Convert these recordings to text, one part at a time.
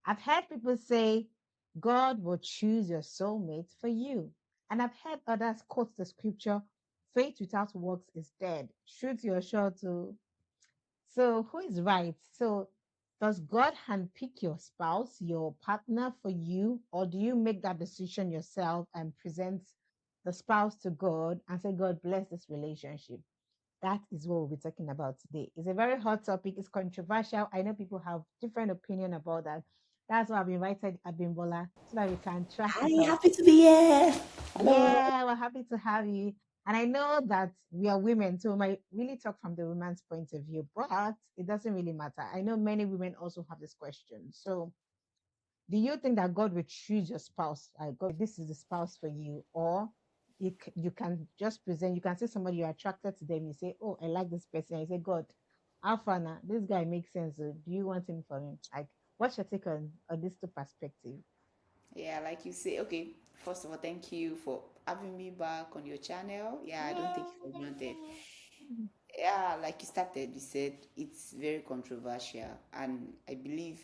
I've heard people say God will choose your soulmate for you. And I've heard others quote the scripture, faith without works is dead. Shoot your shot to. So who is right? So does God handpick your spouse, your partner for you, or do you make that decision yourself and present the spouse to God and say, God bless this relationship? That is what we'll be talking about today. It's a very hot topic. It's controversial. I know people have different opinion about that. That's why I've invited Abimbola so that we can track Hi, it out. happy to be here. Hello. Yeah, we're happy to have you. And I know that we are women, so we might really talk from the woman's point of view, but it doesn't really matter. I know many women also have this question. So, do you think that God will choose your spouse? Like, God, this is the spouse for you, or you can just present. You can see somebody you're attracted to them. You say, "Oh, I like this person." You say, "God, Alpha, this guy makes sense. So do you want him for me?" Like, what's your take on these two perspectives? Yeah, like you say, okay, first of all, thank you for having me back on your channel. Yeah, I don't take it for granted. Yeah. Yeah, like you said it's very controversial, and I believe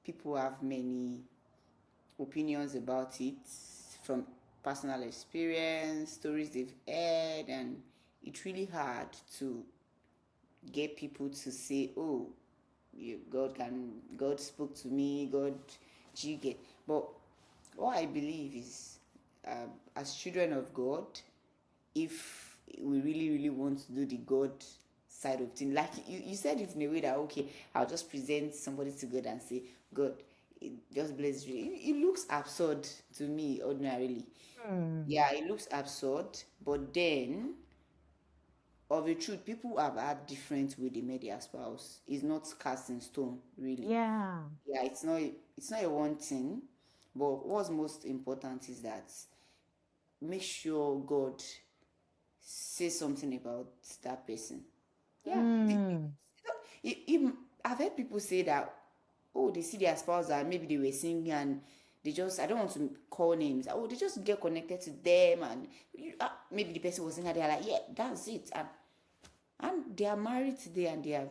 people have many opinions about it from personal experience, stories they've heard, and it's really hard to get people to say, oh, God spoke to me, God, do you get? But what I believe is, as children of God, if we really, really want to do the God side of things, like you said it in a way that, okay, I'll just present somebody to God and say, God, it just bless you. It looks absurd to me ordinarily. Hmm. Yeah, it looks absurd, but then of a truth, people have had different way they met their spouse. It's not cast in stone, really. Yeah. Yeah, it's not a one thing, but what's most important is that make sure God says something about that person. Yeah, Hmm. it, I've heard people say that, oh, they see their spouse and maybe they were singing and they just, I don't want to call names, oh, they just get connected to them, and maybe the person was singing and they're like, yeah, that's it, and they are married today and they are,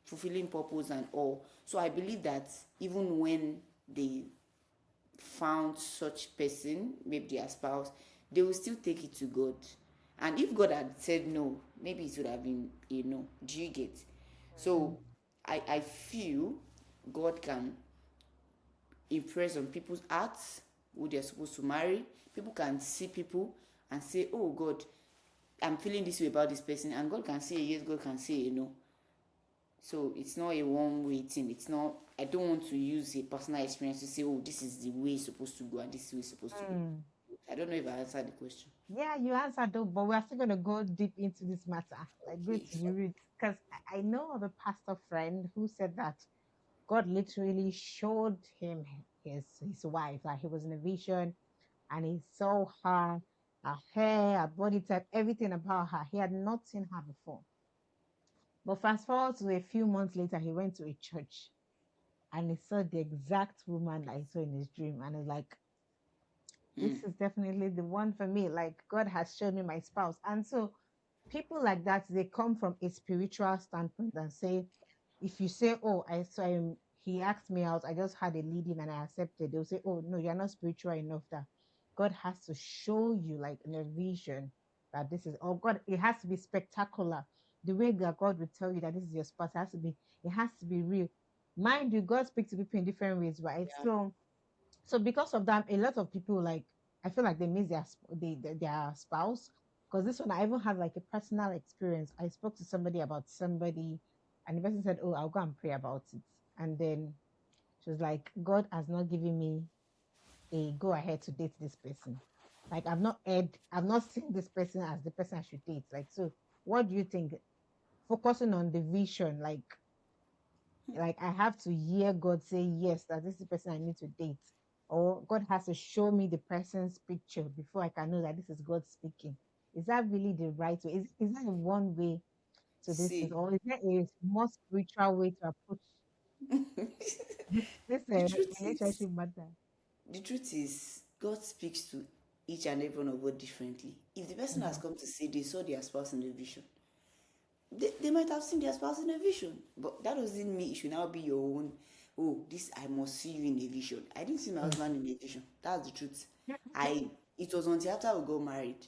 fulfilling purpose and all. So I believe that even when they found such person, maybe their spouse, they will still take it to God. And if God had said no, maybe it would have been a no. Do you get? So I feel God can impress on people's hearts who they're supposed to marry. People can see people and say, oh God, I'm feeling this way about this person, and God can say a yes, God can say a no. So it's not a one way thing. It's not, I don't want to use a personal experience to say, oh, this is the way it's supposed to go and this is the way it's supposed to go. Hmm. I don't know if I answered the question. Yeah, you answered though, but we're still gonna go deep into this matter, like go Okay. to the roots. Because I know of a pastor friend who said that God literally showed him his wife, like he was in a vision and he saw her hair, her body type, everything about her. He had not seen her before. But fast forward to a few months later, he went to a church and he saw the exact woman that he saw in his dream, and he's like, this Mm. is definitely the one for me. Like God has shown me my spouse. And so people like that, they come from a spiritual standpoint and say, if you say, oh, I saw him, he asked me out, I just had a leading and I accepted, they'll say, oh no, you're not spiritual enough, that God has to show you like in a vision that this is, oh God, it has to be spectacular. The way that God will tell you that this is your spouse, it has to be real. Mind you, God speaks to people in different ways, right? Yeah. So because of that, a lot of people, like, I feel like they miss their spouse. Because this one, I even had like a personal experience. I spoke to somebody about somebody, and the person said, "Oh, I'll go and pray about it." And then she was like, "God has not given me a go ahead to date this person. Like I've not seen this person as the person I should date. Like, so what do you think? Focusing on the vision, like I have to hear God say yes, that this is the person I need to date, or God has to show me the person's picture before I can know that this is God speaking. Is that really the right way? Is that one way to this thing, See, or is there a more spiritual way to approach this the truth is, relationship matter? God speaks to each and every one of us differently. If the person has Mhm. come to say they saw their spouse in a vision, they might have seen their spouse in a vision, but that doesn't mean it should now be your own. oh, this, I must see you in a vision. I didn't see my Mm. husband in a vision. That's the truth. It was until after we got married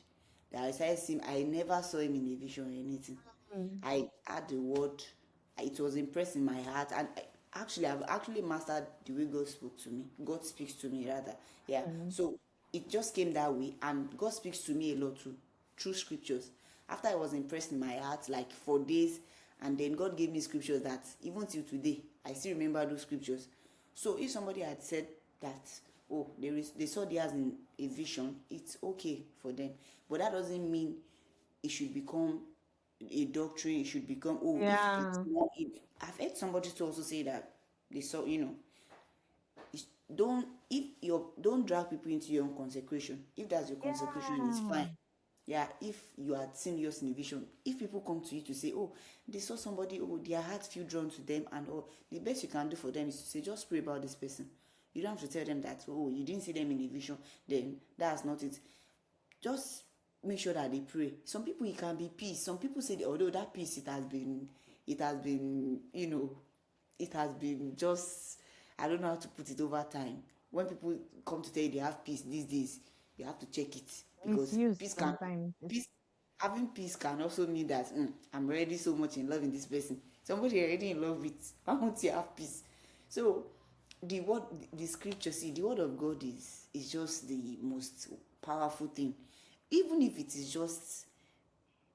that I started seeing, I never saw him in a vision or anything. Mm. I had the word, it was impressed in my heart, and I've actually mastered the way God spoke to me. God speaks to me rather, yeah. Mm. So it just came that way, and God speaks to me a lot too, through scriptures. After I was impressed in my heart, like for days, and then God gave me scriptures that even till today I still remember those scriptures. So if somebody had said that, oh, they saw theirs in a vision, it's okay for them, but that doesn't mean it should become a doctrine. It should become, oh, if it's Yeah. not, if I've heard somebody to also say that they saw, don't, if you don't drag people into your own consecration. If that's your consecration, it's Yeah. fine. Yeah, if you had seen yours in a vision, if people come to you to say, oh, they saw somebody, oh, their heart feel drawn to them, and oh, the best you can do for them is to say, just pray about this person. You don't have to tell them that, oh, you didn't see them in a vision, then that's not it. Just make sure that they pray. Some people, it can be peace. Some people say, although that peace, it has been it has been just, I don't know how to put it, over time. When people come to tell you they have peace these days, you have to check it, because Misused peace can sometimes. It's peace having peace can also mean that, I'm already so much in love in this person. Somebody you're already in love with, why won't you have peace? So the word, the scripture, see, the word of God is just the most powerful thing. Even if it is just,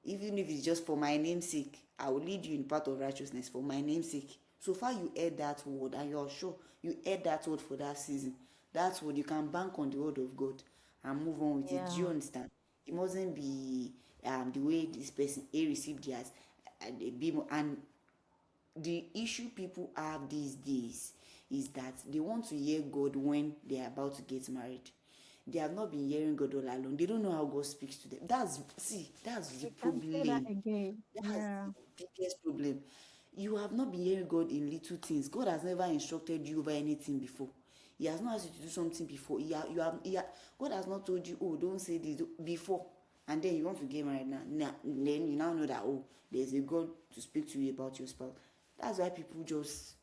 even if it's just for my name's sake, I will lead you in path of righteousness for my name's sake. So far you heard that word, and you're sure you heard that word for that season, that's what you can bank on, the word of God, and move on with it. Do you yeah. understand? It mustn't be the way this person A received theirs, and a B, and the issue people have these days is that they want to hear God when they are about to get married. They have not been hearing God all along. They don't know how God speaks to them. That's the You can say that problem. again. That's Yeah. the biggest problem. You have not been hearing God in little things. God has never instructed you over anything before. He has not asked you to do something before. God has not told you, oh, don't say this before. And then you want to get married now. Then you now know that, oh, there's a God to speak to you about your spouse. That's why people just,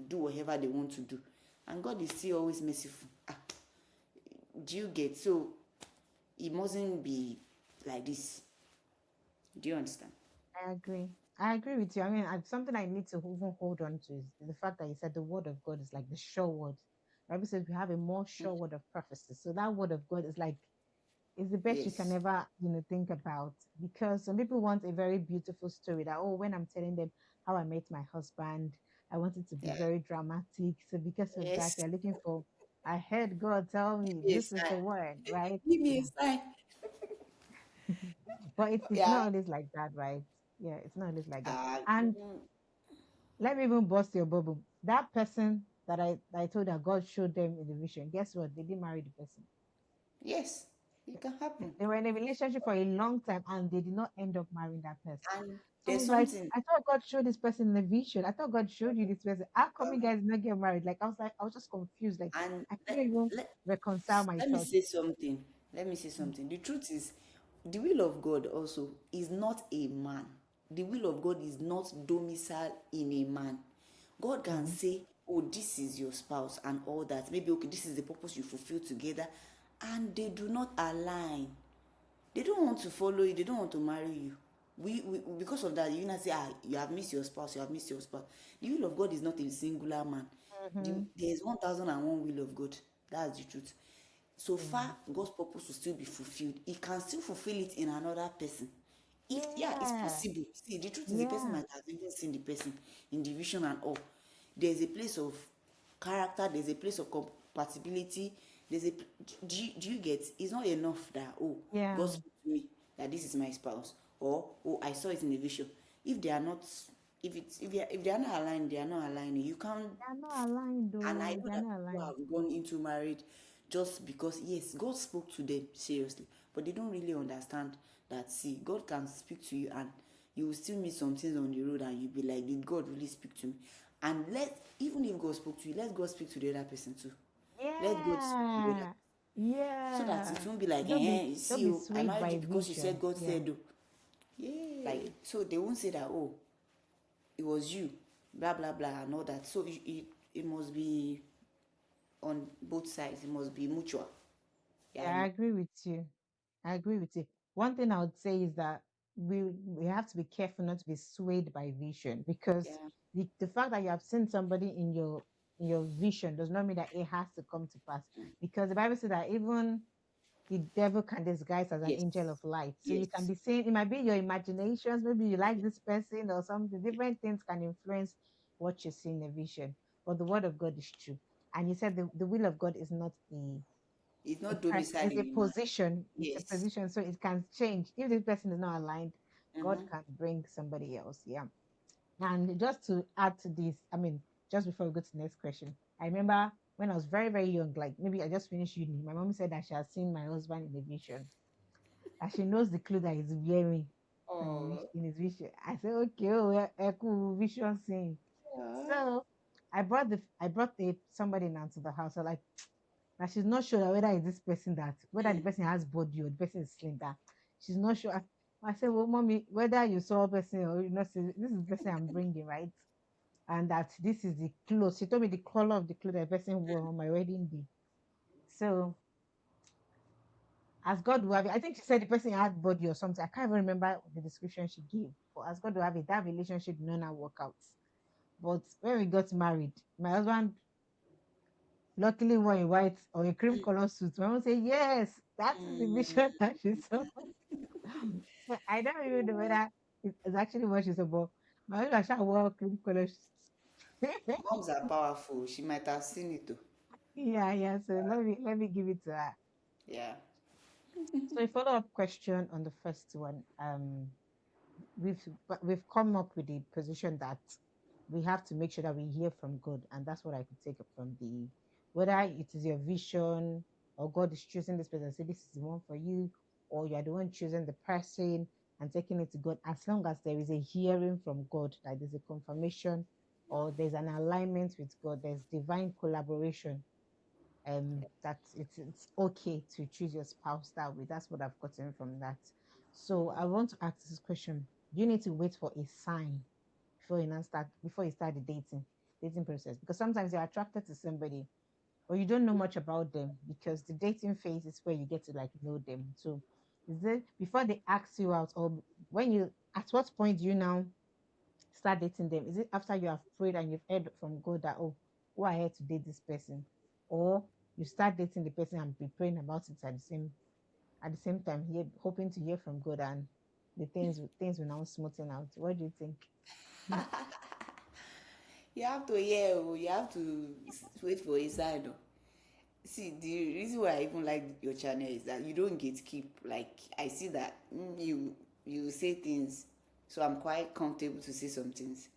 do whatever they want to do. And God is still always merciful. Do you get? So it mustn't be like this. Do you understand? I agree. I agree with you. I mean, something I need to even hold on to is the fact that you said the word of God is like the sure word. The Bible says we have a more sure word of prophecy. So that word of God is like, is the best you can Yes. ever, think about. Because some people want a very beautiful story that, oh, when I'm telling them how I met my husband, I want it to be Yeah. very dramatic. So because of that, Yes. they're looking for, I heard God tell me Give me a this is sign. the word, right? Give me a Yeah. sign. But it's Yeah. not always like that, right? Yeah, it's not always like that. Uh, And let me even bust your bubble. That person that I told that God showed them in the vision, guess what? They didn't marry the person. yes, it can happen. They were in a relationship for a long time and they did not end up marrying that person. And So I there's was like, something. I thought God showed this person in the vision. I thought God showed you this person. How come you guys did not get married? Like I was just confused. Like And I couldn't even let, reconcile my let me thoughts. say something. Let me say something. The truth is, the will of God also is not a man. The will of God is not domicile in a man. God can Mm. say, oh, this is your spouse and all that. Maybe, okay, this is the purpose you fulfill together. And they do not align. They don't want to follow you. They don't want to marry you. We because of that, you not say, you have missed your spouse. You have missed your spouse. The will of God is not a singular man. Mm-hmm. There is 1001 will of God. That's the truth. So far, Mm. God's purpose will still be fulfilled. He can still fulfill it in another person. If, yeah, it's Yeah. possible. See, the truth is, the person Yeah. might have even seen the person in the vision and all. There's a place of character. There's a place of compatibility. There's a, do you get? It's not enough that, oh, God Yeah. spoke to me that this is my spouse, or, oh, I saw it in a vision. If they are not, if they are not aligned, they are not aligning. You can't. They're not aligned And I though. know They're that not people aligned. have gone into marriage just because, yes, God spoke to them seriously, but they don't really understand that, see, God can speak to you and you will still meet some things on the road and you'll be like, did God really speak to me? And even if God spoke to you, let God speak to the other person too. Let God speak to the other, Yeah. so that it Yeah. won't be like, Don't be you don't see, be oh, I swayed married by you because you said vision. God Yeah. said, oh. Like, so they won't say that, oh, it was you, blah blah blah, and all that. So it must be on both sides. It must be mutual. Yeah, Yeah, I agree with you. I agree with you. One thing I would say is that we have to be careful not to be swayed by vision, because yeah, the fact that you have seen somebody in your vision does not mean that it has to come to pass. Because the Bible says that even the devil can disguise as an yes, angel of light. So you can yes. be saying it might be your imaginations, maybe you like this person or something. Different things can influence what you see in a vision. But the word of God is true. And you said the will of God is not It's not domicile it's a in human. position. It's a Yes. position, so it can change. If this person is not aligned, God Mm-hmm. can bring somebody else. Yeah. And just to add to this, I mean, just before we go to the next question, I remember when I was very, very young, like maybe I just finished uni, my mom said that she has seen my husband in a vision. That she knows the clothes that he's wearing Oh, in his vision. I said, okay, oh, cool vision seeing. yeah. So I brought the somebody now to the house. So like, now she's not sure whether it's this person that whether the person has body or the person is slim. That she's not sure. I said, well, mommy, whether you saw a person or you know, say, this is the person I'm bringing, right? And that this is the clothes. She told me the color of the clothes the person wore on my wedding day. So as God will have it, I think she said the person had body or something. I can't even remember the description she gave. But as God will have it, that relationship did not work out. But when we got married, my husband luckily wore a white or a cream color suit. My mom said, yes, that is the Mm. vision that she saw. So I don't even know whether it's actually what she saw, but my husband shall wear cream color suit. Moms are powerful. She might have seen it too. Yeah, yeah. So let me give it to her. Yeah. So a follow-up question on the first one. We've come up with the position that we have to make sure that we hear from God, and that's what I could take up from the whether it is your vision or God is choosing this person, say this is the one for you, or you are the one choosing the person and taking it to God. As long as there is a hearing from God, like there's a confirmation or there's an alignment with God, there's divine collaboration, that it's okay to choose your spouse that way. That's what I've gotten from that. So I want to ask this question: do you need to wait for a sign before you start the dating process? Because sometimes you're attracted to somebody, but you don't know much about them, because the dating phase is where you get to like know them. So is it before they ask you out, or when you at what point do you now start dating them? Is it after you have prayed and you've heard from God that, oh, go ahead to date this person, or you start dating the person and be praying about it at the same time, here hoping to hear from God, and the things will now smoothen out? What do you think? You have to hear, oh, you have to wait for a sign. Oh. See, the reason why I even like your channel is that you don't gatekeep. Like I see that you say things, so I'm quite comfortable to say some things.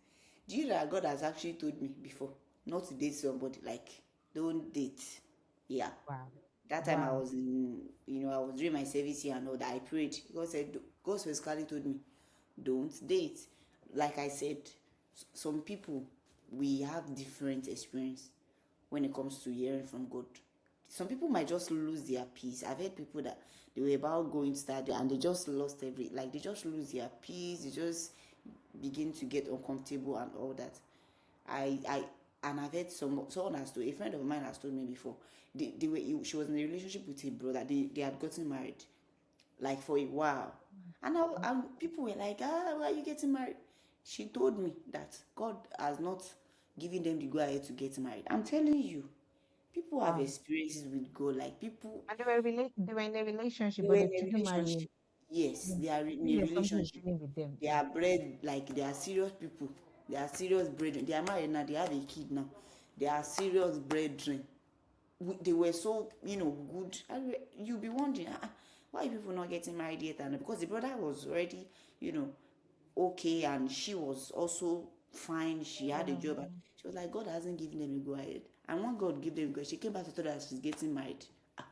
Do you know that God has actually told me before not to date somebody? Like, don't date. Yeah. Wow, That time I wow, was in, I was doing my service here and all that. I prayed. God specifically told me, don't date. Like I said, some people, we have different experience when it comes to hearing from God. Some people might just lose their peace. I've heard people that they were about going to start and they just lost like they just lose their peace. They just begin to get uncomfortable and all that. I and I've heard someone has told, a friend of mine has told me before. They were she was in a relationship with a brother. They had gotten married like for a while, and people were like, why are you getting married? She told me that God has not given them the go ahead to get married. I'm telling you, people have wow. experiences with God. Like people, And they were in a relationship, they but were they've in a chosen marrying. relationship. Yes, Yeah. they are in a Maybe something is relationship. dealing with them. They Yeah. are bred like they are serious people. They are serious brethren. They are married now. They have a kid now. They are serious brethren. They were so good. And you'll be wondering, why are people not getting married yet? And because the brother was already you know okay, and she was also fine. She had a Wow. job. She was like, God hasn't given them a go ahead. And when God gave them a go ahead, she came back to tell us she's getting married. Ah,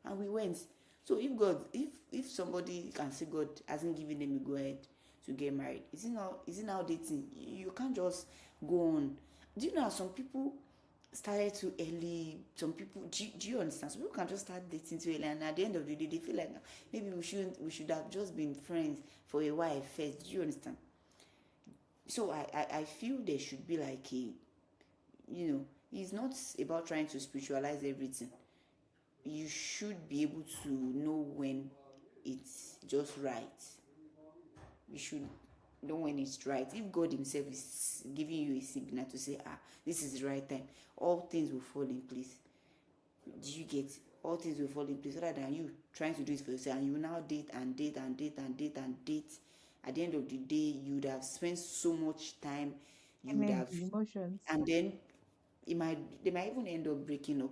and we went. So if somebody can say God hasn't given them a go ahead to get married, is it now dating? You can't just go on. Do you know some people started too early? Some people, do you understand? Some people can just start dating too early, and at the end of the day they feel like maybe we should have just been friends for a while first. Do you understand? So I feel there should be like a, It's not about trying to spiritualize everything. You should be able to know when it's just right. You should know when it's right. If God Himself is giving you a signal to say, this is the right time, all things will fall in place. Do you get? All things will fall in place rather than you trying to do it for yourself, and you now date and date and date and date and date. At the end of the day, you would have spent so much time, you would have, Energy, emotions. and then they might even end up breaking up,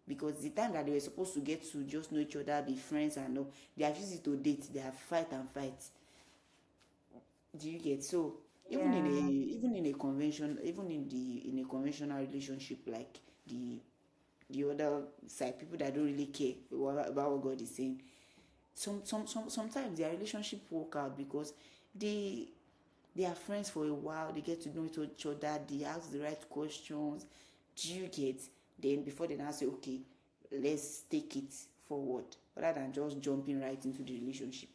because the time that they were supposed to get to just know each other, be friends and all, they have used it to date, they have fight and fight. Do you get? So Yeah. even in a convention, even in a conventional relationship, like the other side, people that don't really care about what God is saying, sometimes their relationship work out because they they are friends for a while, they get to know each other, they ask the right questions. Do you get? Then before they now say, okay, let's take it forward, rather than just jumping right into the relationship.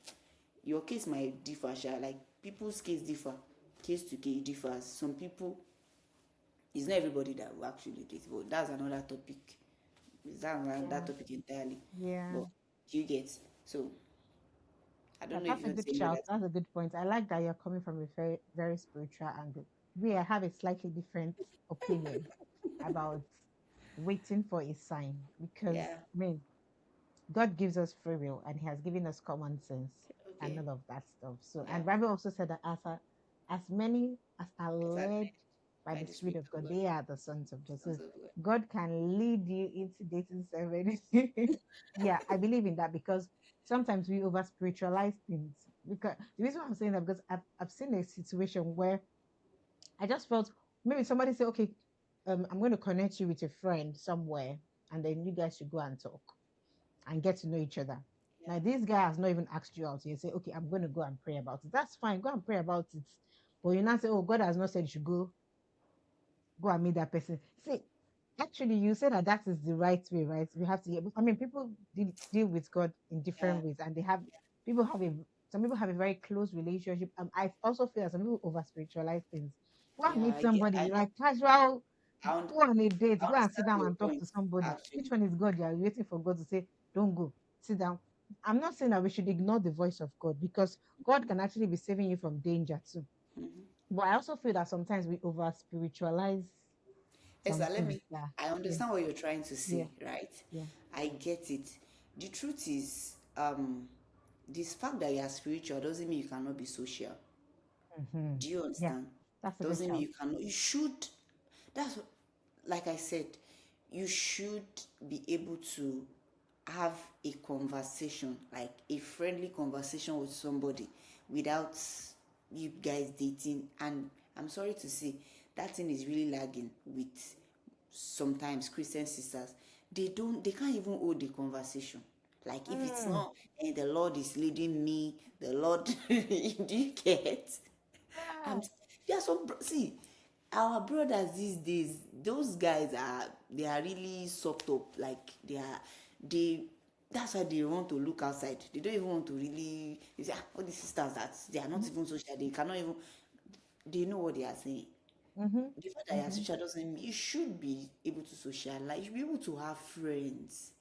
Your case might differ, sha. Like people's case differ, case to case differs. Some people, it's not everybody that will actually date, but that's another topic. That's another Yeah. topic entirely. Yeah. But you get? So I Yeah, don't know if that's you a want to good say any other shout. thing. That's a good point. I like that you're coming from a very, very spiritual angle. We have a slightly different opinion about waiting for a sign because, Yeah. I mean, God gives us free will and He has given us common sense and Okay. all of that stuff. So, Yeah. and Bible also said that as many as are It's led led by by the the Spirit Spirit of of God, God, they are the sons of God. So, sons of God. God can lead you into dating seven. Yeah, I believe in that because sometimes we over spiritualize things. Because the reason why I'm saying that because I've seen a situation where I just felt maybe somebody say, okay, I'm going to connect you with a friend somewhere, and then you guys should go and talk and get to know each other. Yeah. Now, this guy has not even asked you out. You say, okay, I'm going to go and pray about it. That's fine. Go and pray about it. But you now say, oh, God has not said you should go and meet that person. See, actually, you said that that is the right way, right? We have to. I mean, people deal with God in Yeah. different ways, and they have people have a some people have a very close relationship. I also feel that some people over spiritualize things. Go and Yeah. meet somebody like casual. I, und- Go on a date. I Go and sit understand down your and talk point, to somebody. Which actually. one is God? You are waiting for God to say, "Don't go. Sit down." I'm not saying that we should ignore the voice of God because God can actually be saving you from danger too. Mm-hmm. But I also feel that sometimes we over spiritualize Esther, some things. Yeah, I yeah, understand what you're trying to yeah, say, right? yeah. I get it. The truth is, this fact that you are spiritual doesn't mean you cannot be social. Hmm. Do you Yeah, understand? that's a good Doesn't mean shout. you cannot. You should. That's like I said. You should be able to have a conversation, like a friendly conversation with somebody, without you guys dating. And I'm sorry to say, that thing is really lagging with sometimes Christian sisters. They can't even hold the conversation. Like if it's Mm, not, and the Lord is leading me, the Lord, do you get? I'm yeah. there are some see our brothers these days, those guys are they are really soft up, like they that's why they want to look outside. They don't even want to really, you say, all these sisters that they are not even social, they cannot even, they know what they are saying. Mm-hmm. The fact that you are Mm-hmm. social doesn't mean you should be able to socialize, you should be able to have friends.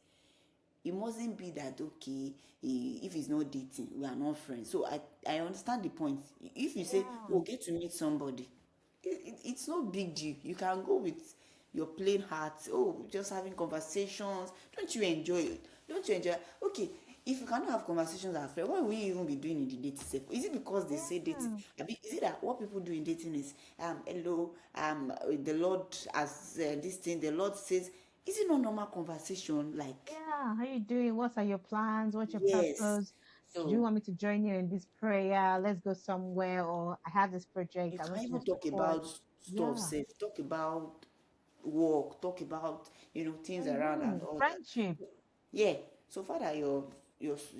It mustn't be that okay, if it's not dating we are not friends. So I understand the point. If you say, Yeah. oh, get to meet somebody, it's no big deal. You can go with your plain heart, oh, just having conversations. Don't you enjoy it? Don't you enjoy, okay, if you cannot have conversations as friends, what will you even be doing in the dating sef? Is it because they say dating, Yeah. is it that what people do in dating is hello, the Lord has this thing, the Lord says, is it not normal conversation, like? Yeah. How you doing? What are your plans? What's your Yes. purpose? Do you So want me to join you in this prayer? Let's go somewhere. Or I have this project. you I can want you to even talk support. about stuff, Yeah. safe, talk about work, talk about things around Mm-hmm. and all that. Friendship. Yeah. So far that your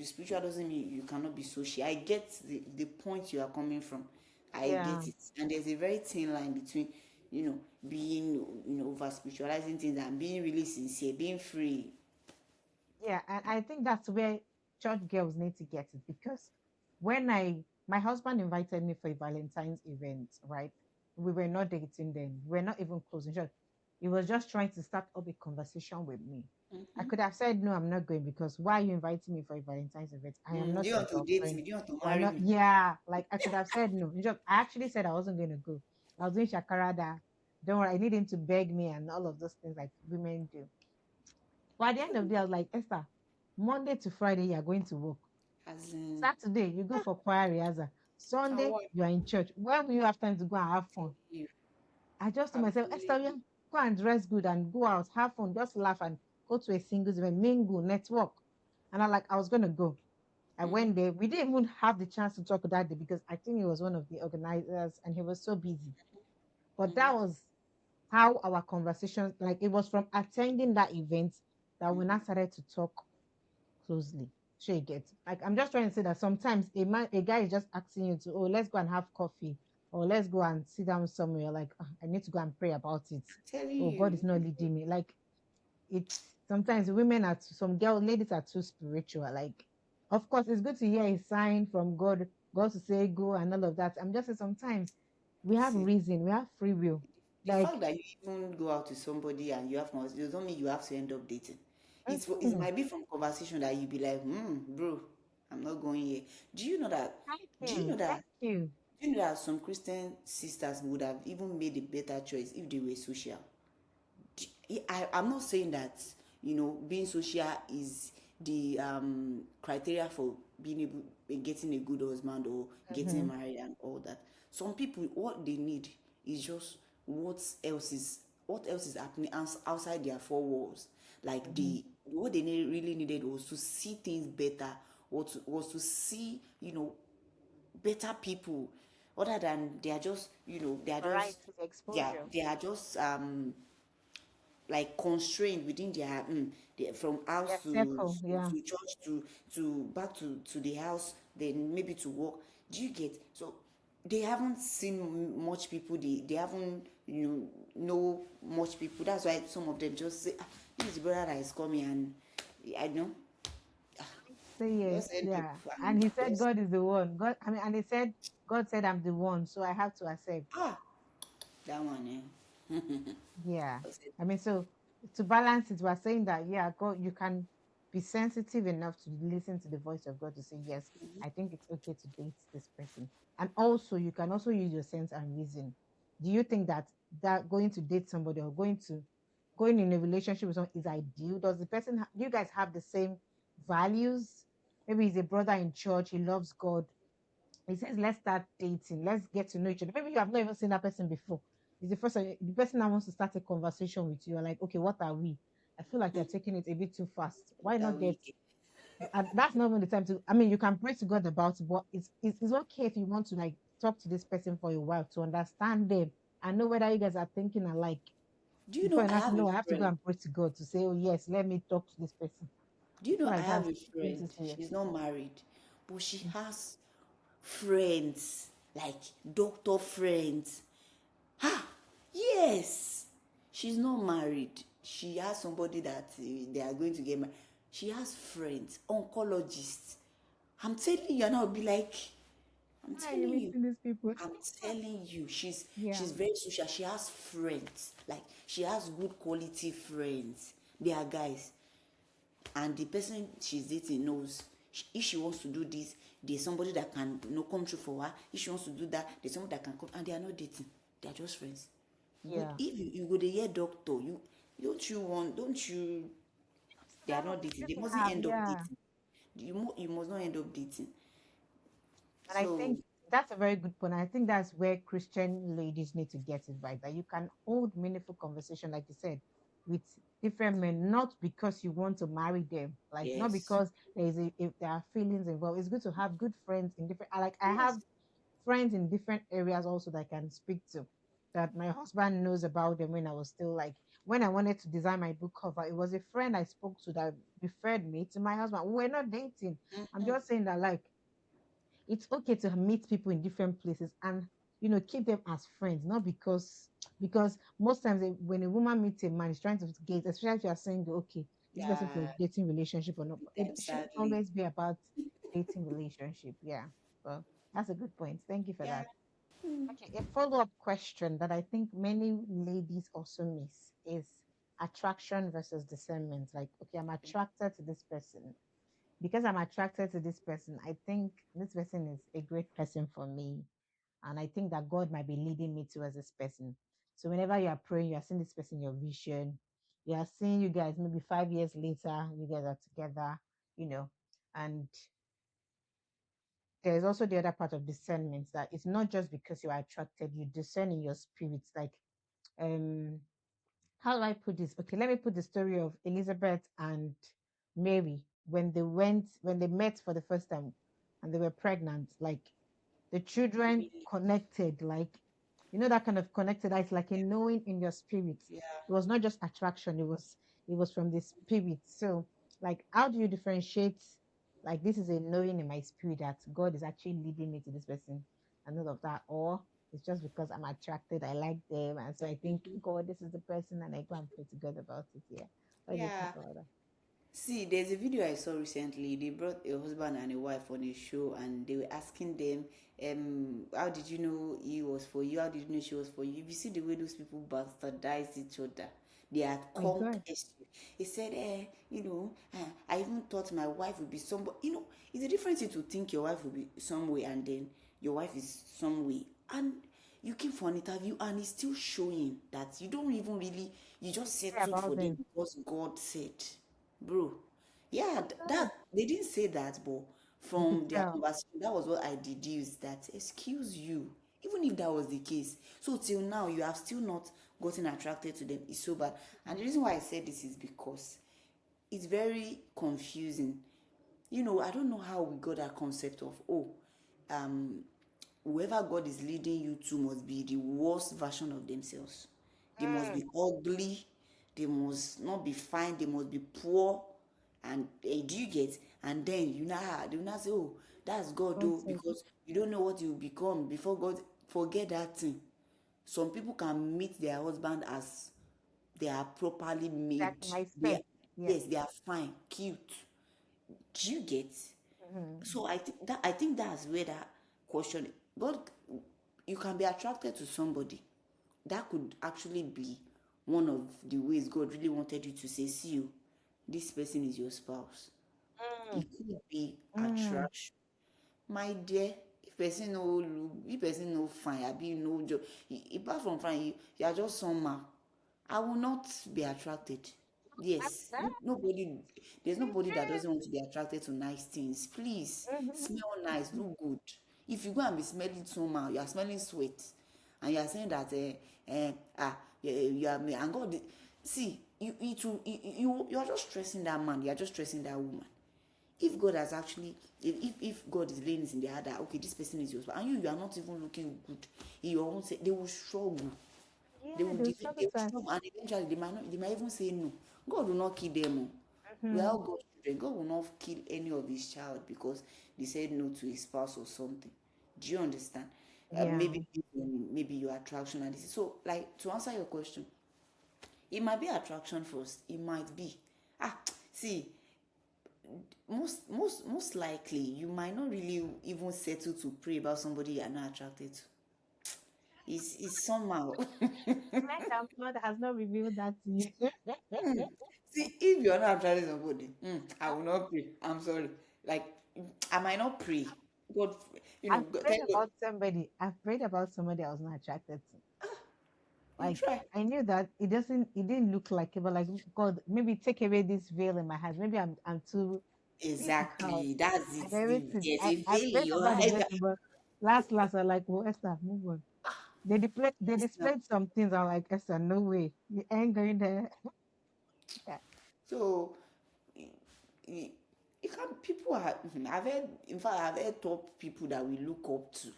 spiritual doesn't mean you cannot be social. I get the point you are coming from. I Yeah. get it. And there's a very thin line between, being, over spiritualizing things and being really sincere, being free. Yeah. And I think that's where church girls need to get it because when my husband invited me for a Valentine's event, right? We were not dating then. We were not even close. In short, He was just trying to start up a conversation with me. I Mm-hmm. could have said no, I'm not going because why are you inviting me for a Valentine's event? I am Do not you your want to date girlfriend. me? Do you want to I am marry not. me? Yeah, like I could have said no. I actually said I wasn't going to go. I was doing shakarada. Don't worry, I need him to beg me and all of those things like women do. But at the end of the day, I was like, Esther, Monday to Friday, you're going to work. As in, Saturday, you go for choir rehearsal. and Sunday, what? you are in church. When will you have time to go and have Tell fun? you, I just told I'm myself, telling Esther, yeah, you. go and dress good and go out, have fun, just laugh and go to a singles event, mingle, network. And I was going to go. I Mm-hmm. went there. We didn't even have the chance to talk that day because I think he was one of the organizers and he was so busy. But Mm-hmm. that was how our conversation, like it was from attending that event that we now Mm-hmm. started to talk closely. Sure, you get. Like I'm just trying to say that sometimes a guy is just asking you to, oh, let's go and have coffee, or let's go and sit down somewhere. Like "Ah, I need to go and pray about it. Telling Oh, God is you. not leading me. Like it's sometimes women are some girl ladies are too spiritual. Like, of course, it's good to hear a sign from God, God to say go and all of that. I'm just saying sometimes we have See, reason, we have free will. the Like, fact that you even go out with somebody and you have conversation doesn't mean you have to end up dating. It mhm, might be from conversation that you be like, bro, I'm not going here. Do you know that? thank Do you know you, thank that? you. Do you know that some Christian sisters would have even made a better choice if they were social? I'm not saying that being social is the criteria for being able getting a good husband or getting Hmm. married and all that. Some people, what they need is just what else is happening outside their four walls. Like Hmm. what they really needed was to see things better, or was to see better people, other than they are just Variety, exposure. they are just like constrained within from Yeah, house circle. Yeah. to church to back to the house, then maybe to work. Do you get? So they haven't seen much people, they haven't know much people. That's why some of them just say, this is the brother that is coming, and I know, Say yes. just end up Yeah. And and he said just God is the one. God, I mean, and he said God said I'm the one, so I have to accept. ah that one Yeah. I said, I mean, so to balance it, we're saying that, yeah, God, you can be sensitive enough to listen to the voice of God to say, yes, I think it's okay to date this person. And also, you can also use your sense and reason. Do you think that going to date somebody or going in a relationship with someone is ideal? Does the person, do you guys have the same values? Maybe he's a brother in church, he loves God, he says, let's start dating, let's get to know each other. Maybe you have not even seen that person before. It's the first time the person that wants to start a conversation with you. You're like, okay, what are we? I feel like you're taking it a bit too fast. Why what are not get? we? And that's not even the time to. I mean, you can pray to God about it, but it's okay if you want to like talk to this person for a while to understand them and know whether you guys are thinking alike. Do you Before know you I not have a know, I have to go friend? and pray to God to say, oh yes, let me talk to this person. Do I you feel know I like have that's a pretty friend? serious. She's not married, but she has friends, like doctor friends. Ha! Yes! She's not married. She has somebody that they are going to get married. She has friends, oncologists. I'm telling you, and I'll be like, I'm Why are you telling you, meeting these people? I'm telling you, Yeah. she's very social. She has friends, like she has good quality friends. They are guys, and the person she's dating knows, if she wants to do this, there's somebody that can come through for her. If she wants to do that, there's somebody that can come, and they are not dating, they are just friends. But Yeah. if you go to hear doctor, don't you, they are No, not dating, you they can mustn't have, end up yeah. dating. You must not end up dating. And I So think that's a very good point. I think that's where Christian ladies need to get it right. That you can hold meaningful conversation, like you said, with different men, not because you want to marry them, like not yes, because if there are feelings involved. It's good to have good friends in different. Like I yes. have friends in different areas also that I can speak to. That my husband knows about them when I was still like when I wanted to design my book cover. It was a friend I spoke to that referred me to my husband. We were not dating. I'm Mm-hmm. just saying that like it's okay to meet people in different places and keep them as friends, not because most times when a woman meets a man, he's trying to gauge, especially if you are saying okay, is this person for a Yeah, dating relationship or not. It sometimes shouldn't sadly. always be about dating relationship. Yeah, well, that's a good point. Thank you for Yeah, that. Okay, a follow-up question that I think many ladies also miss is attraction versus discernment. Like, okay, I'm attracted to this person. Because I'm attracted to this person, I think this person is a great person for me. And I think that God might be leading me towards this person. So whenever you are praying, you are seeing this person in your vision. You are seeing you guys maybe 5 years later, you guys are together, you know. And there's also the other part of discernment that it's not just because you are attracted, you discern in your spirits. Like, um, how do I put this? Okay, let me put the story of Elizabeth and Mary when they met for the first time and they were pregnant. Like the children Really? connected, like that kind of connected. It's like a knowing in your spirit. Yeah. It was not just attraction, it was from the spirit. So like how do you differentiate like this is a knowing in my spirit that God is actually leading me to this person and all of that, or it's just because I'm attracted, I like them, and so I think Mhm. God, this is the person, and I go and pray to God about it. Yeah. What do you think Yeah. about that? See, there's a video I saw recently. They brought a husband and a wife on a show, and they were asking them, how did you know he was for you? How did you know she was for you? If you see the way those people bastardize each other, they had My conk God. Essy. He said, I even thought my wife would be somebody. It's a different thing to think your wife will be some way, and then your wife is some way, and you came for an interview, and it's still showing that you don't even really, you just Pray settled about for them this. because God said. Bro, yeah, My that God. they didn't say that, but You could from their tell. conversation, that was what I deduced. That excuse you, even if that was the case. So till now, you have still not gotten attracted to them. It's so bad. And the reason why I said this is because it's very confusing. I don't know how we got that concept of, um, whoever God is leading you to must be the worst version of themselves. They must Mm, be ugly. They must not be fine. They must be poor. And do you get? And then they will not say, "Oh, that's God, God though," said because you don't know what you become before God. Forget that thing. Some people can meet their husband as they are properly that made. my They are, spec. Yeah. yes, they are fine, cute. Do you get? Mhm. So I think that's where that question. God, you can be attracted to somebody. That could actually be one of the ways God really wanted you to say, "See you, this person is your spouse." Mm, It could be mm. attraction. My dear, if person no look, if person no fine, abi no job, apart from fine, you are just somehow. I will not be attracted. Yes, nobody, there's nobody that doesn't want to be attracted to nice things. Please, smell nice, look good. If you go and be smelling somehow, you are smelling sweat, and you are saying that, you are me, and God, see, you are just stressing that man, you are just stressing that woman. If God has actually, if God is laying it in their heart that, okay, this person is yours, and you are not even looking good in your own say, they will struggle. they Yeah, will they they, struggle they will to struggle, and eventually they might even say no. God will not kill them. We are mm-hmm. all God's children. God will not kill any of his child because they said no to his spouse or something. Do you understand? Yeah. Maybe your attraction and this. So, like, to answer your question, it might be attraction first. It might be. See, most likely you might not really even settle to pray about somebody you are not attracted to. It's somehow. My God has not revealed that to you. See, if you're not attracted to somebody, I will not pray. I'm sorry. Like, I might not pray. God, I've tell prayed God, about somebody. I've prayed about somebody I was not attracted to. you Like try. I knew that it didn't look like it, but like God, maybe take away this veil in my heart. Maybe I'm too this is how Exactly. That's and it. everything. There's I, a I veil in prayed your about the eyes. person, but last I like, well, Esther, move on. They Yes, now. displayed some things. I'm like, Esther, no way. You ain't going there. Yeah. So, you, you can, people are, I've heard, in fact, I've heard top people that we look up to,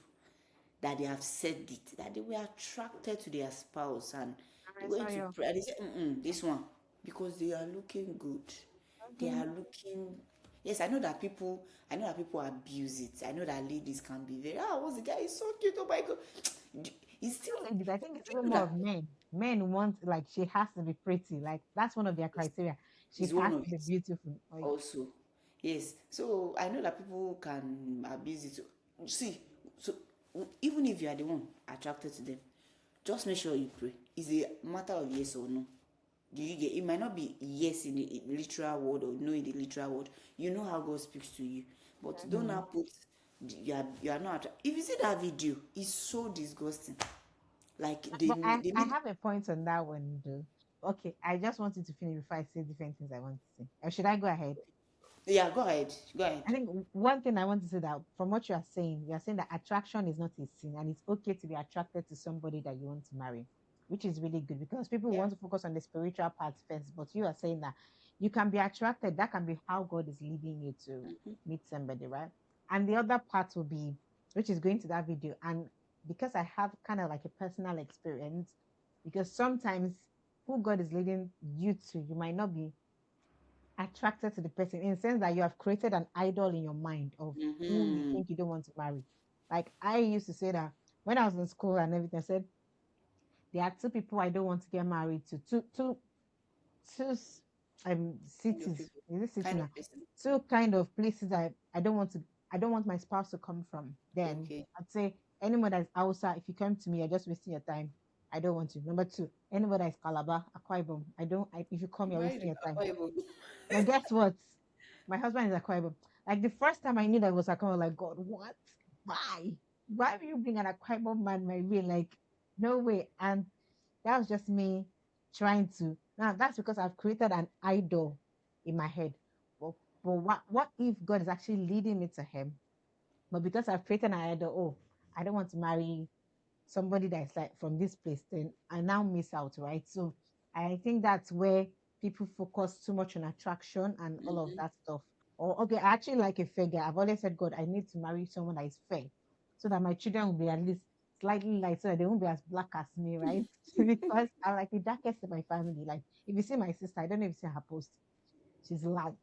that they have said it, that they were attracted to their spouse, and they I saw went to you. pray. And they said, this one, because they are looking good. They Mhm. are looking. Yes, I know that people abuse it. I know that ladies can be very, what's the guy? He's so cute. Oh my God. He's still, Ladies, I think it's do even you know more that of men. Men want like she has to be pretty. Like that's one of their criteria. She is one has of to be it beautiful. Like also? Yes. So I know that people can abuse it. See, so even if you are the one attracted to them, just make sure you pray. It's a matter of yes or no. Do you get it? Might not be yes in the literal word or no in the literal word. You know how God speaks to you, but don't Mm-hmm. now put you are not if you see that video, it's so disgusting. Like But they I made. have a point on that one, though. Okay, I just wanted to finish before I say different things I want to say. Or should I go ahead? Yeah, go ahead, go I ahead. think one thing I want to say that from what you are saying that attraction is not a sin and it's okay to be attracted to somebody that you want to marry, which is really good because people Yeah. want to focus on the spiritual part first, but you are saying that you can be attracted. That can be how God is leading you to meet somebody, right? And the other part will be, which is going to that video. And because I have kind of like a personal experience, because sometimes who God is leading you to, you might not be attracted to the person in the sense that you have created an idol in your mind of who you Mm-hmm. think you don't want to marry. Like I used to say that when I was in school and everything, I said there are two people I don't want to get married to. Two Kind of cities. people, Is it city kind now? of person. Two kind of places I don't want my spouse to come from. Then Okay. I'd say anyone that's outside, if you come to me, you're just wasting your time. I don't want to. Number two, anyone that is Calabar, Akwa Ibom. If you come, You you're married wasting a your time. Bible. But guess what? My husband is Akwa Ibom. Like the first time I knew that it was Akwa, I was like, God, what? Why? Why will you bring an Akwa Ibom man my way? Like, no way. And that was just me trying to. Now that's because I've created an idol in my head. But, what if God is actually leading me to Him? But because I've created an idol, oh, I don't want to marry somebody that is like from this place, then I now miss out, right? So I think that's where people focus too much on attraction and all of Mm-hmm. that stuff. Or okay, I actually like a fair guy. I've always said, God, I need to marry someone that is fair, so that my children will be at least slightly light, so that they won't be as black as me, right? Because I'm like the darkest in my family. Like if you see my sister, I don't know if you see her post, she's light.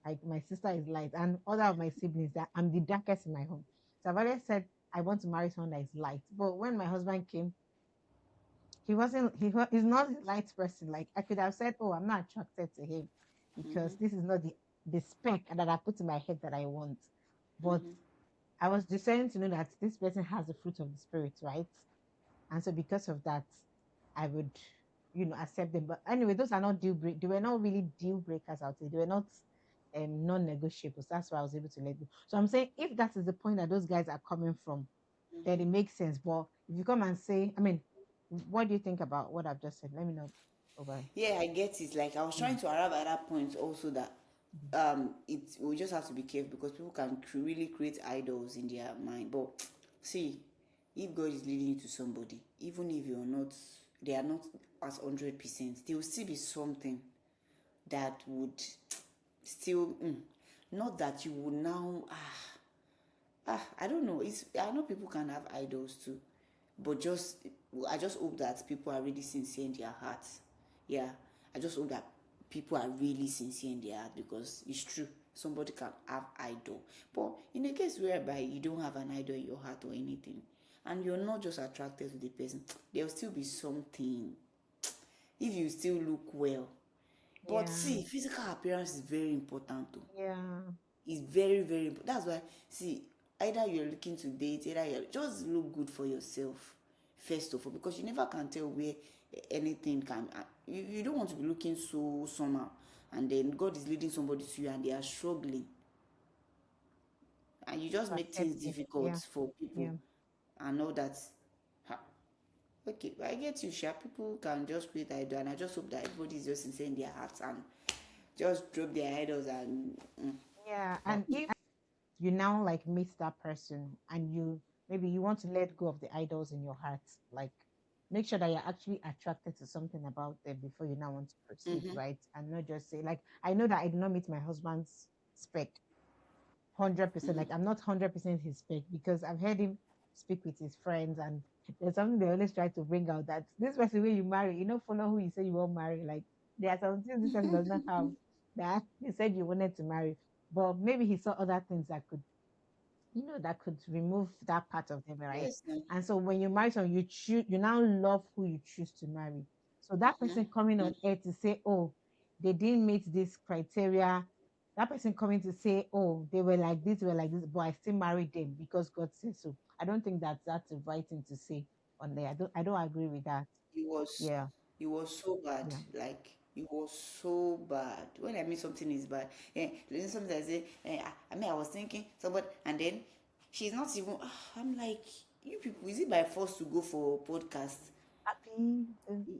Like my sister is light, and other of my siblings that I'm the darkest in my home. So I've always said I want to marry someone that is light. But when my husband came, he wasn't. He's not a light person. Like I could have said, oh, I'm not attracted to him because this is not the spec that I put in my head that I want. But Mm-hmm. I was discerning to know that this person has the fruit of the spirit, right? And so because of that, I would, accept them. But anyway, those are not deal break. They were not really deal breakers out there. They were not non-negotiables. That's why I was able to let go. So I'm saying if that is the point that those guys are coming from, then it makes sense. But if you come and say, I mean, what do you think about what I've just said? Let me know. Over. Yeah, I get it. Like I was Yeah. trying to arrive at that point also that Mhm. it we just have to be careful because people can really create idols in their mind. But see, if God is leading you to somebody, even if you're not, they are not as 100%, there will still be something that would still not that you would now I don't know. It's I know people can have idols too, but just I just hope that people are really sincere in their hearts. Yeah, I just hope that people are really sincere in their heart because it's true. Somebody can have idol, but in a case whereby you don't have an idol in your heart or anything, and you're not just attracted to the person, there will still be something. If you still look well, but Yeah. see, physical appearance is very important too. Yeah. Is very very important. That's why see either you're looking to date, either you're just look good for yourself first of all because you never can tell where anything can you don't want to be looking so somehow and then God is leading somebody to you and they are struggling and you just To make accept things it. difficult Yeah. for Yeah. people and all that. Ha, okay, but I get you sha. People can just create idol and I just hope that everybody is just sincere in their hearts and just drop their idols and Yeah. And if you now like meet that person and you maybe you want to let go of the idols in your heart, like make sure that you're actually attracted to something about them before you now want to proceed, mm-hmm, right? And not just say like I know that I did not meet my husband's spec 100%. mm-hmm. Like I'm not 100% his spec because I've heard him speak with his friends and there's something they always try to bring out that this person when you marry, follow who you say you won't marry. Like there are some things this person does not have that you said you wanted to marry, but maybe he saw other things that could that could remove that part of them, right? Yes no. And so when you marry someone, you now love who you choose to marry. So that Mm-hmm. person coming on air to say, oh, they didn't meet this criteria, that person coming to say, oh, they were like this, but I still married them because God said so. I don't think that's the right thing to say on there. I don't agree with that. It was Yeah, it was so bad. yeah. Like it was so bad. When I mean something is bad, then sometimes I say, I mean I was thinking somebody, and then she's not even. I'm like, you people, is it by force to go for podcast? Happy.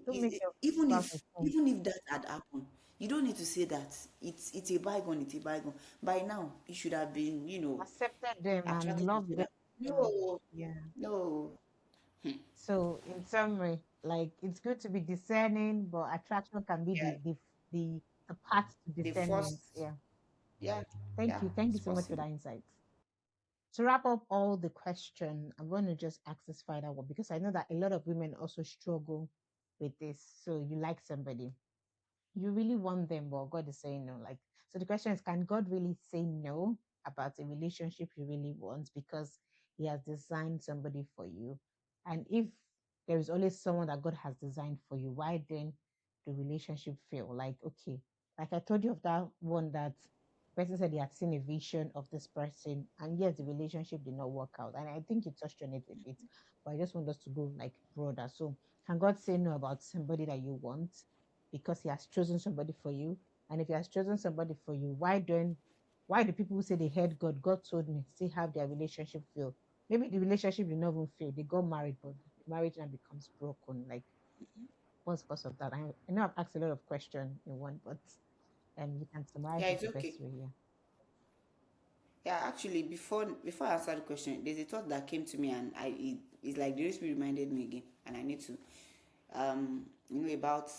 Don't make your Even spouse a if fool. even if that had happened, you don't need to say that. It's a bygone. It's a bygone. By now, you should have been, Accepted them and attracted to each loved them. other. No, Yeah. no. So in summary, like it's good to be discerning, but attraction can be Yeah, the path to the discernment. first. Yeah. Yeah, Thank yeah, you. Thank you it's so much for possible. that insight. To wrap up all the question, I'm going to just ask this final one because I know that a lot of women also struggle with this. So you like somebody, you really want them, but God is saying no. Like, so the question is, can God really say no about a relationship you really want because He has designed somebody for you? And if there is always someone that God has designed for you, why then the relationship fail? Like, okay, like I told you of that one that the person said he had seen a vision of this person, and yes, the relationship did not work out. And I think you touched on it a bit, but I just want us to go like broader. So, can God say no about somebody that you want? Because he has chosen somebody for you. And if he has chosen somebody for you, why do people who say they heard God, God told me, still have their relationship fail? Maybe the relationship did not even fail. They got married, but the marriage now becomes broken. Like what's the cause of that? I know I've asked a lot of questions in one, but you can summarize Yeah, it it's the okay. best way, yeah. Yeah, actually, before I answer the question, there's a thought that came to me, and it's like the Holy Spirit reminded me again, and I need to, about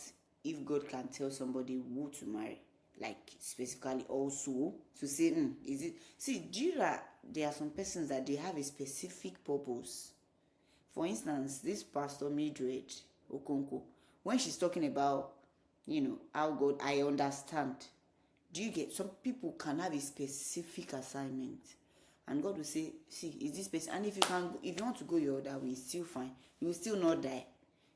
if God can tell somebody who to marry, like specifically also to say, is it? See, do you know that there are some persons that they have a specific purpose. For instance, this Pastor Mildred Okonkwo, when she's talking about, how God, I understand. Do you get? Some people can have a specific assignment, and God will say, see, is this person? And if you want to go your other way, it's still fine. You will still not die.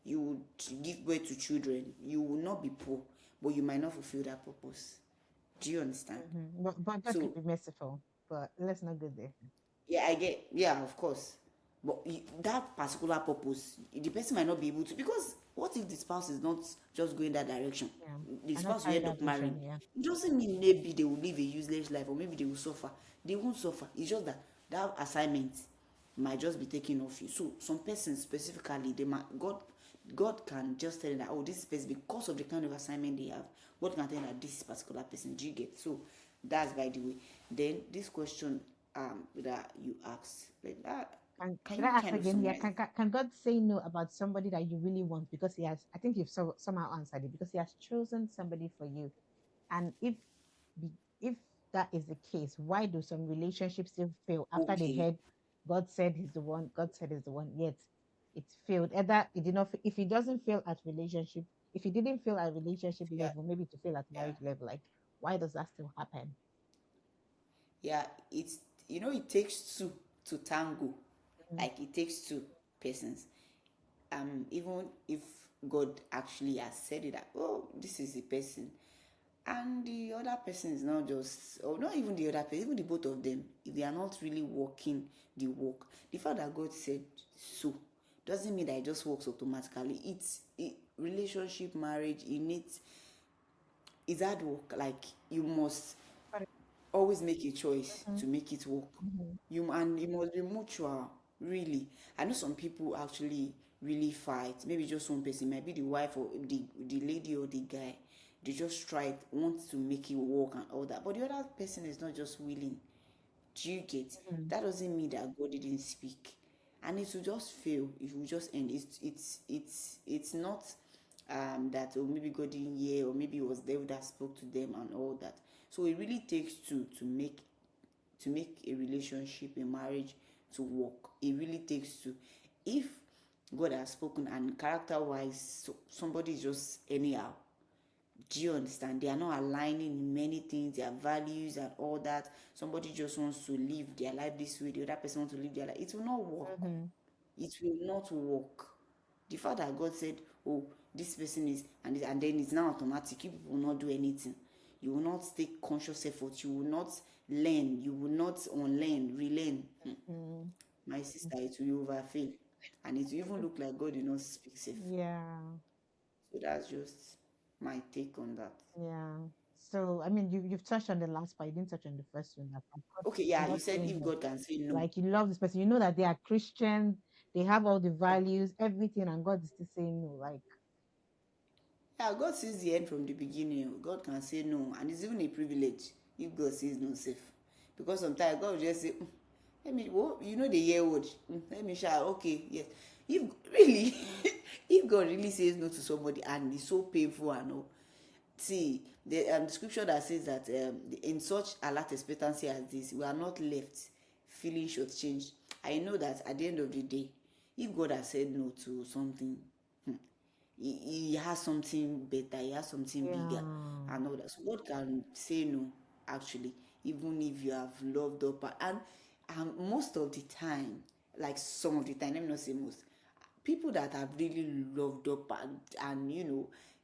You will give birth to children. You will not be poor, but you might not fulfill that purpose. Do you understand? But God can So be merciful, but let's not go there. yeah, I get. Yeah, of course. But that particular purpose, the person might not be able to, because what if the spouse is not just going that direction? Yeah. The I not spouse will carry end that up marrying. vision, yeah. It doesn't mean maybe they will live a useless life, or maybe they will suffer. They won't suffer. It's just that that assignment might just be taken off you. So some persons specifically, God can just tell them that, oh, this person, because of the kind of assignment they have, God can tell them that this particular person, do you get? So that's by the way. Then this question that you asked, like that, can Should I you ask kind of again? Yeah, summarize can, it? can can God say no about somebody that you really want because He has? I think you've somehow answered it because He has chosen somebody for you. And be- if that is the case, why do some relationships still fail after they Okay. heard God said He's the one, God said He's the one, yet it failed. Either it did not. If it doesn't fail at relationship, if it didn't fail at relationship Yeah, level, maybe to fail at yeah, marriage level. Like, why does that still happen? yeah. It's, it takes two to tango. Mhm. Like it takes two persons. Even if God actually has said it, that, oh, this is the person, and the other person is not just, or not even the other person, even the both of them, if they are not really working the work, the fact that God said so doesn't mean that it just works automatically. Relationship, marriage, it's hard work. Like you must But always make a choice mhm, to make it work. mhm, And it must be mutual, really. I know some people actually really fight. Maybe just one person, might be the wife or the lady or the guy. They just try, want to make it work and all that. But the other person is not just willing. Do you get? mhm. That doesn't mean that God didn't speak, and it will just fail. It will just end. It's not that, oh, maybe God didn't hear, or maybe it was devil that spoke to them and all that. So it really takes two to make a relationship, a marriage to work. It really takes two. If God has spoken and character wise, somebody is just anyhow, do you understand? They are not aligning in many things, their values and all that. Somebody just wants to live their life this way, the other person wants to live their life. It will not work. Mhm. It will not work. The fact that God said, oh, this person is, and then it's now automatic, you people will not do anything. You will not take conscious effort. You will not learn. You will not unlearn, relearn. Mm. My sister, it will overfill. And it will even look like God did not speak safe. Yeah. So that's just my take on that. Yeah. So I mean, you've touched on the last part. You didn't touch on the first one. That Okay, yeah, you God said saying if no. God can say no. Like you love this person, you know that they are Christian, they have all the values, everything, and God is still saying no. Like, Yeah, God sees the end from the beginning. God can say no, and it's even a privilege if God says no safe. Because sometimes God will just say, let me, well, you know the year word, let me shout, okay, yes. If really, if God really says no to somebody and it's so painful and all, see, the scripture that says that in such alert expectancy as this, we are not left feeling shortchanged. I know that at the end of the day, if God has said no to something, he has something better, he has something bigger yeah, and all that. So God can say no, actually, even if you have loved up. And most of the time, like some of the time, let me not say most, people that have really loved up and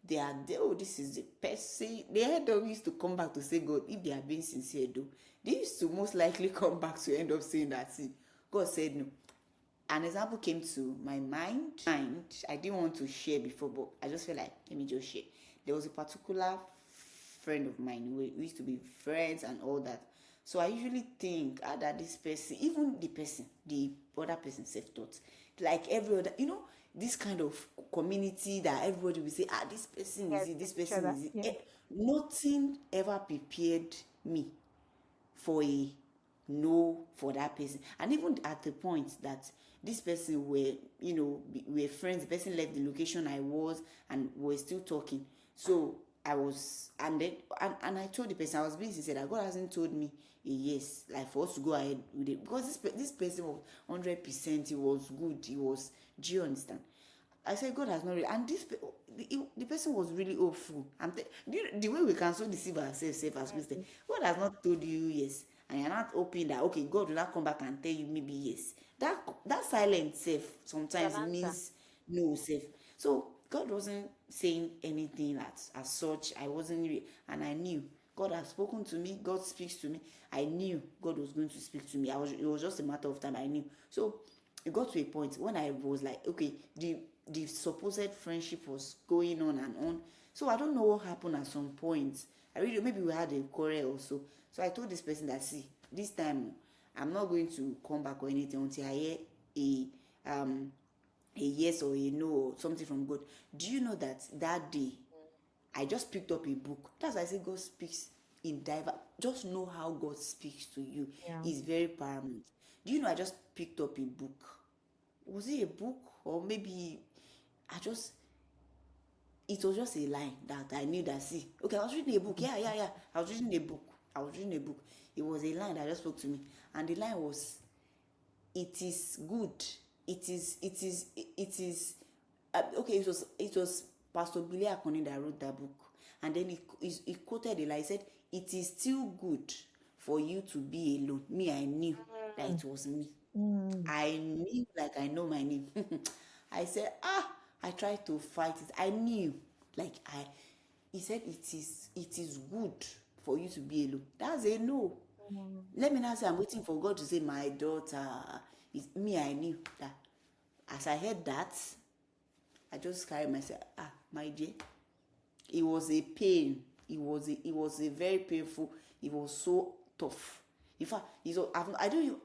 they are there, oh, this is the person, they end up used to come back to say God, if they are being sincere though, they used to most likely come back to end up saying that, see, God said no. An example came to my mind. I didn't want to share before, but I just felt like, let me just share. There was a particular friend of mine. We used to be friends and all that. So I usually think that this person, even the other person self-taught, like every other, this kind of community that everybody will say, this person yes, is it, this each person other. is it. Yeah, Nothing ever prepared me for a no for that person. And even at the point that this person were friends, the person left the location I was and we're still talking. So I was, and then and I told the person, I was being sincere, that God hasn't told me a yes, like for us to go ahead with it, because this person was 100%, he was good, he was, do you understand? I said, God has not really, and the person was really hopeful. The way we can so deceive ourselves, safe as Christian, God has not told you yes, and you're not hoping that, okay, God will not come back and tell you maybe yes. That silent safe it's an sometimes answer. means no safe. So God wasn't saying anything as such. I wasn't really, and I knew God had spoken to me. God speaks to me. I knew God was going to speak to me. It was just a matter of time. I knew. So it got to a point when I was like, okay, the supposed friendship was going on and on. So I don't know what happened at some point. I really, maybe we had a quarrel or so. So I told this person that, see, this time I'm not going to come back or anything until I hear a yes or a no or something from God. Do you know that that day I just picked up a book? That's why I say God speaks in diverse. Just know how God speaks to you Yeah. is very paramount. Do you know I just picked up a book? Was it a book or maybe I just, it was just a line that I knew that, see, okay, I was reading a book. Yeah, yeah, yeah. I was reading a book. I was reading a book. It was a line that just spoke to me. And the line was, it is good. Okay, it was Pastor Billy Akoni that wrote that book. And then he quoted a line. He said, it is still good for you to be alone. Me, I knew that Mm. it was me. Mm. I knew like I know my name. I said, I tried to fight it. I knew. He said it is good for you to be alone. That's a no. Mm. Let me not say I'm waiting for God to say my daughter. It's me, I knew that. As I heard that, I just carried myself, my dear. It was a pain. It was a very painful. It was so tough. In fact, I didn't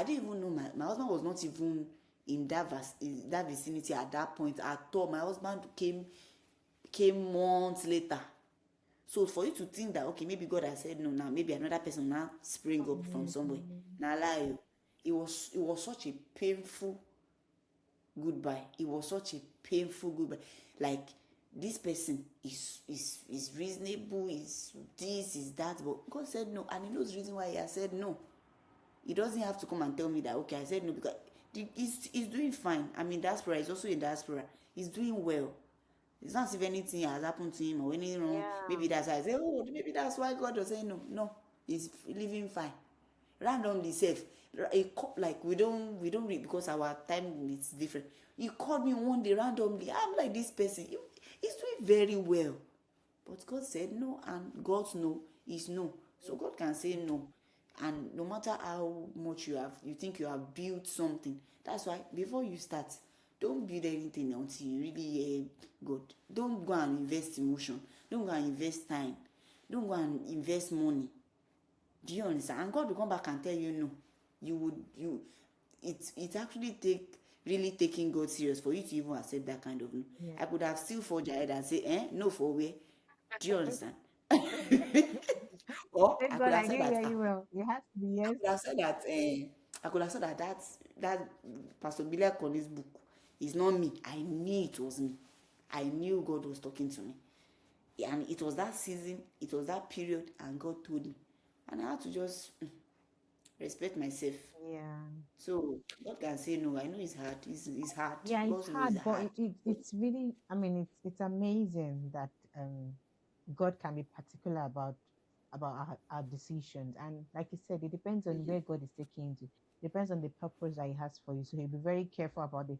even know my husband was not even in that vicinity at that point at all. My husband came months later. So for you to think that, okay, maybe God has said no now, maybe another person now spring up from somewhere. Now lie you. It was such a painful goodbye. It was such a painful goodbye. Like, this person is reasonable, is this, is that, but God said no, and he knows the reason why he has said no. He doesn't have to come and tell me that, okay, I said no, because he's doing fine. I mean, diaspora is also in diaspora. He's doing well. It's not as if anything has happened to him or anything wrong. Yeah. Maybe that's why I say, oh, maybe that's why God was saying no. No, he's living fine. Randomly safe. Like we don't read because our time is different. He called me one day randomly. I'm like, this person, he's doing very well. But God said no, and God's no is no. So God can say no. And no matter how much you think you have built something. That's why before you start, don't build anything until you really hear God. Don't go and invest emotion. Don't go and invest time. Don't go and invest money. Do you understand? And God will come back and tell you no. It actually really taking God serious for you to even accept that kind of no. Yeah. I could have still forged ahead and say, no for where? Do you understand? Or Thank I could God have I said didn't that hear you well. It has to be I yes. could have said that I could have said that that Pastor Bilek on this book is not me. I knew it was me. I knew God was talking to me. And it was that season, it was that period, and God told me. And I had to just respect myself. Yeah. So God can say no. I know it's hard. It's hard. Yeah, it's God knows it's hard, but hard. But it's really, I mean, it's amazing that God can be particular about our decisions. And like you said, it depends on where God is taking you to. Depends on the purpose that He has for you. So He'll be very careful about the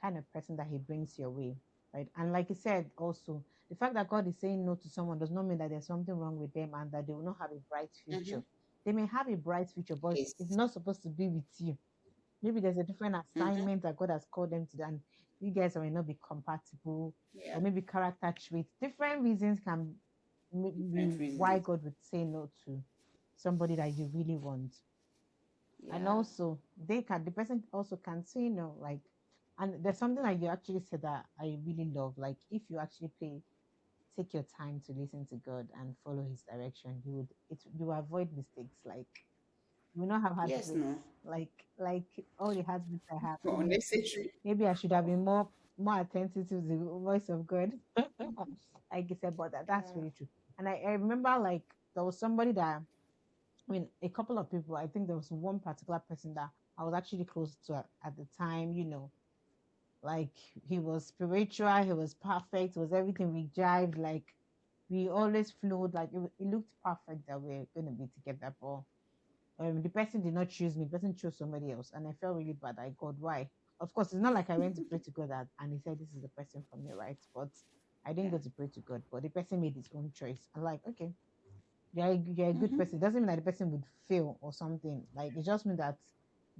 kind of person that He brings your way. Right. And like you said, also the fact that God is saying no to someone does not mean that there's something wrong with them and that they will not have a bright mm-hmm. future. They may have a bright future, but it's Yes. not supposed to be with you. Maybe there's a different Mm-hmm. assignment that God has called them to do, and you guys may not be compatible, Yeah. or maybe character traits. Different reasons can be Different why reasons. God would say no to somebody that you really want. And Yeah. also, the person also can say no, like, and there's something that you actually said that I really love. Like, if you actually take your time to listen to God and follow His direction, you will avoid mistakes. Like, you will not have Yes. heartbreaks. No. Like all the heartbreaks I have. Unnecessary. Maybe I should have been more attentive to the voice of God. Like I said, but that's Yeah. really true. And I remember like there was somebody that I mean a couple of people. I think there was one particular person that I was actually close to at the time. Like he was spiritual, he was perfect, it was everything we jived. Like we always flowed. Like it looked perfect that we're going to be together. But the person did not choose me. The person chose somebody else, and I felt really bad. I God, why? Of course, it's not like I went to pray to God and He said this is the person for me, right? But I didn't Yeah. go to pray to God, but the person made his own choice. I'm like, okay, you're a good Mm-hmm. person. It doesn't mean that the person would fail or something. Like it just means that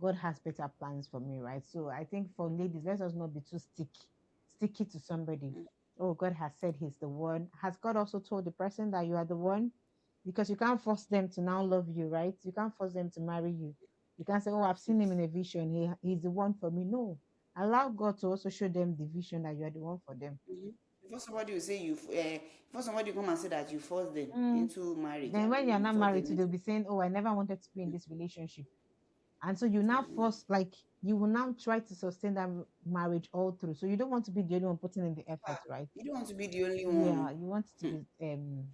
God has better plans for me, right? So I think for ladies, let us not be too sticky to somebody. Oh, God has said He's the one. Has God also told the person that you are the one? Because you can't force them to now love you, right? You can't force them to marry you. You can't say, "Oh, I've seen him in a vision. He's the one for me." No, allow God to also show them the vision that you are the one for them. Mm-hmm. Before somebody will say before somebody come and say that you force them Mm. into marriage, Then I when mean you're you not force married, them to into. they'll be saying, "Oh, I never wanted to be in this relationship," and so you now Mm-hmm. force, like, you will now try to sustain that marriage all through. So you don't want to be the only one putting in the effort, Ah, right? you don't want to be the only Yeah, one. you want it to Hmm. be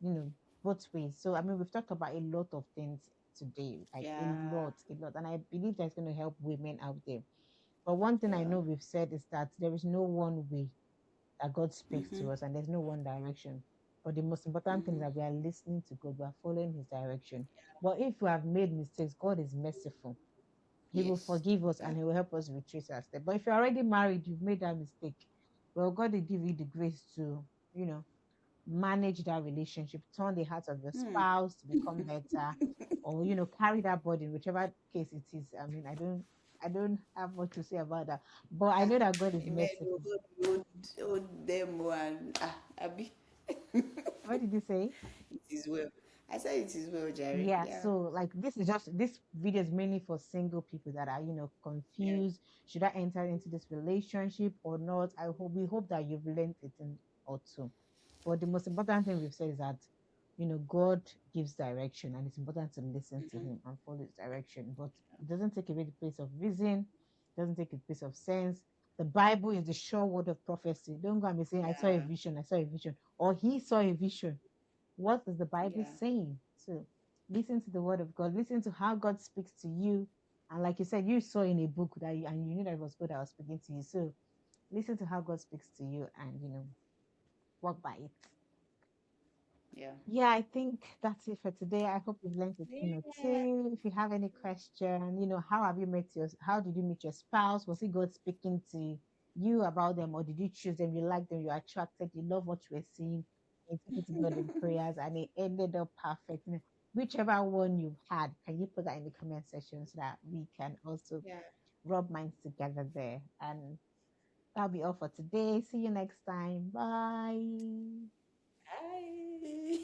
you know, both ways. So I mean, we've talked about a lot of things today, like Yeah, a lot, and I believe that's going to help women out there. But one thing I yeah. know we've said is that there is no one way that God speaks Mm-hmm. to us, and there's no one direction. But the most important thing is Mm-hmm. that we are listening to God, we are following His direction. But if we have made mistakes, God is merciful. He will Yes. forgive us Yeah. and He will help us retrace our step. But if you're already married, you've made that mistake. Well, God will give you the grace to, you know, manage that relationship, turn the heart of your Hmm. spouse to become better, or carry that burden, whichever case it is. I mean, I don't have much to say about that, but I Ah, know that God is amen. Oh, merciful. God, hold them one. Abby. What did you say? It is well. I said it is well, Jerry. Yeah, Yeah. so like this video is mainly for single people that are Yeah. confused. Should I enter into this relationship or not? We hope that you've learned it in or two. But the most important thing we've said is that God gives direction, and it's important to listen to Mm-hmm. Him and follow His direction. But it doesn't take away the place of reason, doesn't take a place of sense. The Bible is the sure word of prophecy. Don't go and be saying, "I saw a Yeah. vision, I saw a vision," or "He saw a vision." What is the Bible Yeah. saying? So listen to the word of God. Listen to how God speaks to you. And like you said, you saw in a book and you knew that it was God that was speaking to you. So listen to how God speaks to you and walk by it. Yeah. Yeah, I think that's it for today. I hope you've learned a thing or Yeah. two. If you have any question, how did you meet your spouse? Was it God speaking to you about them, or did you choose them? You like them, you're attracted, you love what you were seeing, and took it to God in prayers, and it ended up perfect. Whichever one you've had, can you put that in the comment section so that we can also Yeah. rub minds together there? And that'll be all for today. See you next time. Bye. Bye.